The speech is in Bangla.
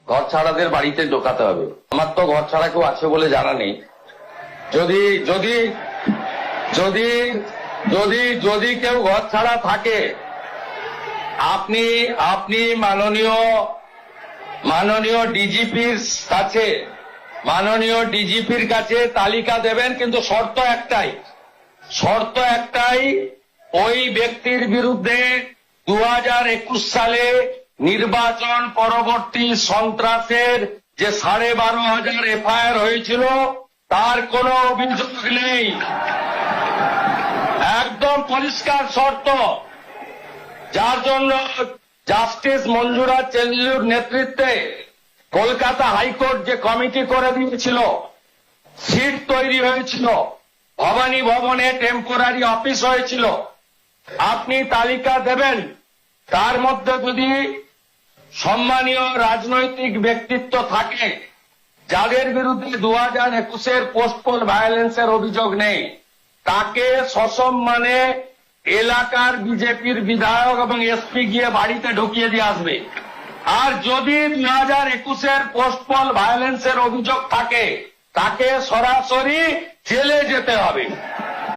ঘর ছাড়াদের বাড়িতে ঢোকাতে হবে। আমার তো ঘর ছাড়া কেউ আছে বলে জানা নেই। যদি যদি যদি যদি যদি কেউ ঘর ছাড়া থাকে, আপনি আপনি মাননীয় ডিজিপির কাছে তালিকা দেবেন, কিন্তু শর্ত একটাই, ওই ব্যক্তির বিরুদ্ধে 2021 সালে নির্বাচন পরবর্তী সন্ত্রাসের যে 12,500 এফআইআর হয়েছিল তার কোনো অভিযোগ নেই। একদম পরিষ্কার শর্ত, যার জন্য জাস্টিস মঞ্জুরা চেল্লুর নেতৃত্বে কলকাতা হাইকোর্ট যে কমিটি করে দিয়েছিল, সিট তৈরি হয়েছিল, ভবানী ভবনে টেম্পোরারি অফিস হয়েছিল, আপনি তালিকা দেবেন। তার মধ্যে যদি সম্মানীয় রাজনৈতিক ব্যক্তিত্ব থাকে যাদের বিরুদ্ধে 2021-এর পোস্টপোল ভায়োলেন্সের অভিযোগ নেই, তাকে সসম্মানে এলাকার বিজেপির বিধায়ক এবং এসপি গিয়ে বাড়িতে ঢুকিয়ে দিয়ে আসবে। আর যদি 2021-এর পোস্টপোল ভায়োলেন্সের অভিযোগ থাকে, তাকে সরাসরি জেলে যেতে হবে।